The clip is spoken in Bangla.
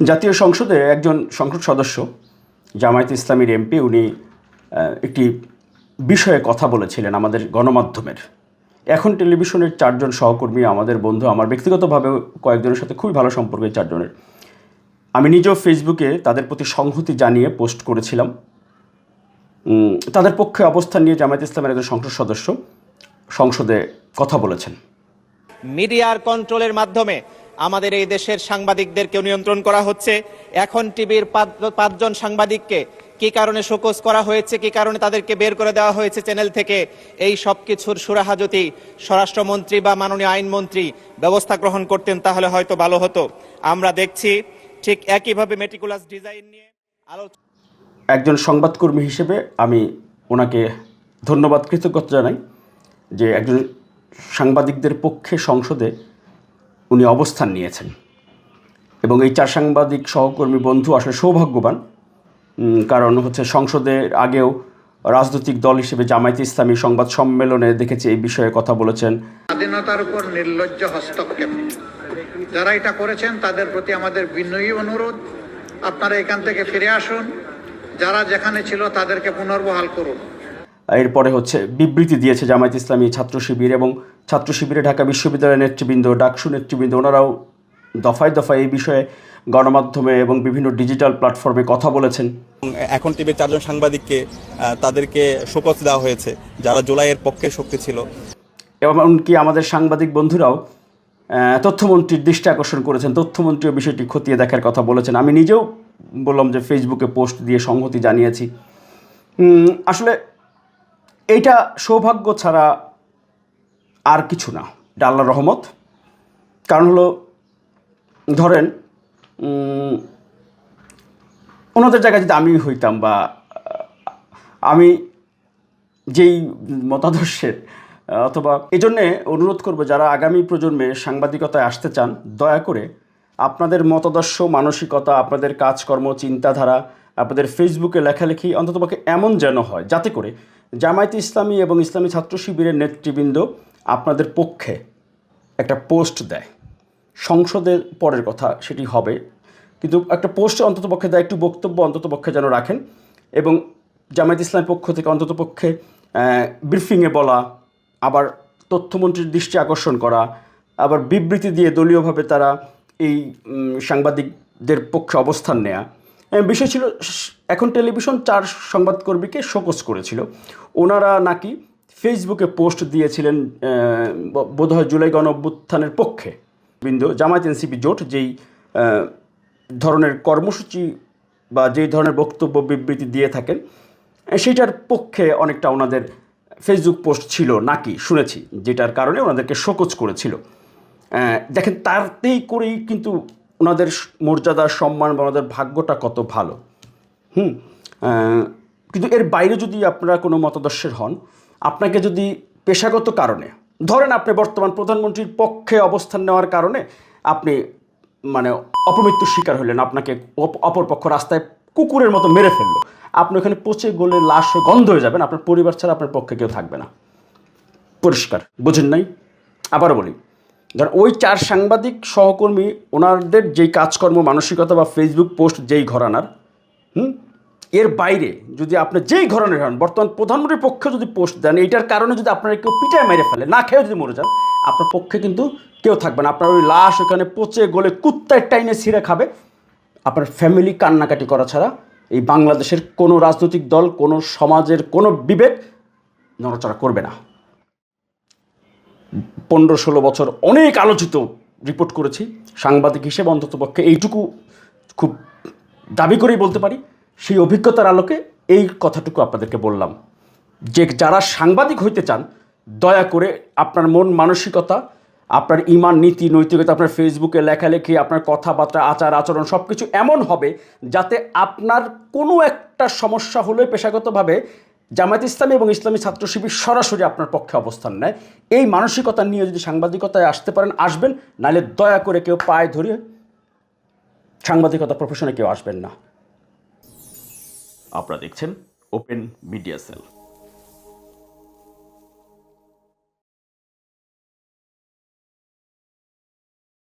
জাতীয় সংসদে একজন সংসদ সদস্য জামায়াতে ইসলামীর এমপি উনি একটি বিষয়ে কথা বলেছিলেন আমাদের গণমাধ্যমের। এখন টেলিভিশনের 4 জন সহকর্মী আমাদের বন্ধু, আমার ব্যক্তিগতভাবেও কয়েকজনের সাথে খুবই ভালো সম্পর্ক এই 4 জনের। আমি নিজেও ফেসবুকে তাদের প্রতি সংহতি জানিয়ে পোস্ট করেছিলাম। তাদের পক্ষে অবস্থান নিয়ে জামায়াতে ইসলামের একজন সংসদ সদস্য সংসদে কথা বলেছেন। মিডিয়ার কন্ট্রোলের মাধ্যমে আমাদের এই দেশের সাংবাদিকদেরকে নিয়ন্ত্রণ করা হচ্ছে। এখন টিভির 5 জন সাংবাদিককে কি কারণে শোকজ করা হয়েছে, কি কারণে তাদেরকে বের করে দেওয়া হয়েছে চ্যানেল থেকে, এই সব কিছুর সুরাহা যদি স্বরাষ্ট্রমন্ত্রী বা মাননীয় আইনমন্ত্রী ব্যবস্থা গ্রহণ করতেন তাহলে হয়তো ভালো হতো। আমরা দেখছি ঠিক একইভাবে মেটিকুলাস ডিজাইন নিয়ে একজন সংবাদকর্মী হিসেবে আমি ওনাকে ধন্যবাদ, কৃতজ্ঞতা জানাই যে একজন সাংবাদিকদের পক্ষে সংসদে উনি অবস্থান নিয়েছেন। এবং এই 4 সাংবাদিক সহকর্মী বন্ধু আসলে সৌভাগ্যবান, কারণ হচ্ছে সংসদের আগেও রাজনৈতিক দল হিসেবে জামায়াতে ইসলামী সংবাদ সম্মেলনে দেখেছি এই বিষয়ে কথা বলেছেন। স্বাধীনতার উপর নির্লজ্জ হস্তক্ষেপ যারা এটা করেছেন তাদের প্রতি আমাদের বিনয়ী অনুরোধ, আপনারা এখান থেকে ফিরে আসুন, যারা যেখানে ছিল তাদেরকে পুনর্বহাল করুন। এরপরে হচ্ছে বিবৃতি দিয়েছে জামায়াতে ইসলামী, ছাত্র শিবির এবং ছাত্র শিবিরে ঢাকা বিশ্ববিদ্যালয়ের নেতৃবৃন্দ, ডাকসু নেতৃবৃন্দ, ওনারাও দফায় দফায় এই বিষয়ে গণমাধ্যমে এবং বিভিন্ন ডিজিটাল প্ল্যাটফর্মে কথা বলেছেন। এখন টিভির 4 জন সাংবাদিককে তাদেরকে শোকজ দেওয়া হয়েছে যারা জুলাইয়ের পক্ষে শক্তি ছিল। এমনকি আমাদের সাংবাদিক বন্ধুরাও তথ্যমন্ত্রীর দৃষ্টি আকর্ষণ করেছেন, তথ্যমন্ত্রীও বিষয়টি খতিয়ে দেখার কথা বলেছেন। আমি নিজেও বললাম যে ফেসবুকে পোস্ট দিয়ে সংহতি জানিয়েছি। আসলে এইটা সৌভাগ্য ছাড়া আর কিছু না, এটা আল্লাহর রহমত। কারণ হলো ধরেন ওনাদের জায়গায় যদি আমি হইতাম বা আমি যেই মতাদর্শের, অথবা এই জন্যে অনুরোধ করব যারা আগামী প্রজন্মে সাংবাদিকতায় আসতে চান, দয়া করে আপনাদের মতাদর্শ, মানসিকতা, আপনাদের কাজকর্ম, চিন্তাধারা, আপনাদের ফেসবুকে লেখালেখি অন্ততপক্ষে এমন যেন হয় যাতে করে জামায়াতে ইসলামী এবং ইসলামী ছাত্র শিবিরের নেতৃবৃন্দ আপনাদের পক্ষে একটা পোস্ট দেয়। সংসদের পরের কথা সেটি হবে, কিন্তু একটা পোস্টে অন্ততপক্ষে দেয়, একটু বক্তব্য অন্ততপক্ষে যেন রাখেন। এবং জামায়াতে ইসলামের পক্ষ থেকে অন্ততপক্ষে ব্রিফিংয়ে বলা, আবার তথ্যমন্ত্রীর দৃষ্টি আকর্ষণ করা, আবার বিবৃতি দিয়ে দলীয়ভাবে তারা এই সাংবাদিকদের পক্ষে অবস্থান নেয়া। বিষয় ছিল এখন টেলিভিশন 4 সংবাদকর্মীকে শোকজ করেছিল। ওনারা নাকি ফেসবুকে পোস্ট দিয়েছিলেন বোধহয় জুলাই গণ অভ্যুত্থানের পক্ষে বৃন্দ, জামায়াত এনসিপি জোট যেই ধরনের কর্মসূচি বা যেই ধরনের বক্তব্য বিবৃতি দিয়ে থাকেন সেটার পক্ষে অনেকটা ওনাদের ফেসবুক পোস্ট ছিল নাকি শুনেছি, যেটার কারণে ওনাদেরকে শোকজ করেছিল। দেখেন তাতেই করেই কিন্তু ওনাদের মর্যাদা, সম্মান বা ওনাদের ভাগ্যটা কত ভালো। কিন্তু এর বাইরে যদি আপনারা কোনো মতাদর্শের হন, আপনাকে যদি পেশাগত কারণে, ধরেন আপনি বর্তমান প্রধানমন্ত্রীর পক্ষে অবস্থান নেওয়ার কারণে আপনি মানে অপমৃত্যুর শিকার হলেন, আপনাকে অপরপক্ষ রাস্তায় কুকুরের মতো মেরে ফেললো, আপনি ওখানে পচে গলে লাশ হয়ে গন্ধ হয়ে যাবেন, আপনার পরিবার ছাড়া আপনার পক্ষে কেউ থাকবে না। পরিষ্কার বোঝেন নাই? আবারও বলি, ধরেন ওই 4 সাংবাদিক সহকর্মী ওনাদের যেই কাজকর্ম, মানসিকতা বা ফেসবুক পোস্ট যেই ঘরানার, এর বাইরে যদি আপনি যেই ধরনের হন, বর্তমান প্রধানমন্ত্রীর পক্ষে যদি পোস্ট দেন, এইটার কারণে যদি আপনারা কেউ পিটায় মেরে ফেলে, না খেয়েও যদি মরে যান, আপনার পক্ষে কিন্তু কেউ থাকবে না। আপনার ওই লাশ ওখানে পচে গলে কুত্তায় টাইনে ছিঁড়ে খাবে। আপনার ফ্যামিলি কান্নাকাটি করা ছাড়া এই বাংলাদেশের কোনো রাজনৈতিক দল, কোনো সমাজের কোনো বিবেক নড়াচড়া করবে না। 15-16 বছর অনেক আলোচিত রিপোর্ট করেছি সাংবাদিক হিসেবে, অন্ততপক্ষে এইটুকু খুব দাবি করেই বলতে পারি, সেই অভিজ্ঞতার আলোকে এই কথাটুকু আপনাদেরকে বললাম যে যারা সাংবাদিক হইতে চান, দয়া করে আপনার মন মানসিকতা, আপনার ঈমান, নীতি, নৈতিকতা, আপনার ফেসবুকে লেখালেখি, আপনার কথাবার্তা, আচার আচরণ সব কিছু এমন হবে যাতে আপনার কোনো একটা সমস্যা হলে পেশাগতভাবে জামায়াত ইসলামী এবং ইসলামী ছাত্র শিবির সরাসরি আপনার পক্ষে অবস্থান নেয়। এই মানসিকতা নিয়ে যদি সাংবাদিকতায় আসতে পারেন আসবেন, নাহলে দয়া করে কেউ পায়ে ধরে সাংবাদিকতা প্রফেশনে কেউ আসবেন না। আপনারা দেখছেন ওপেন মিডিয়া সেল।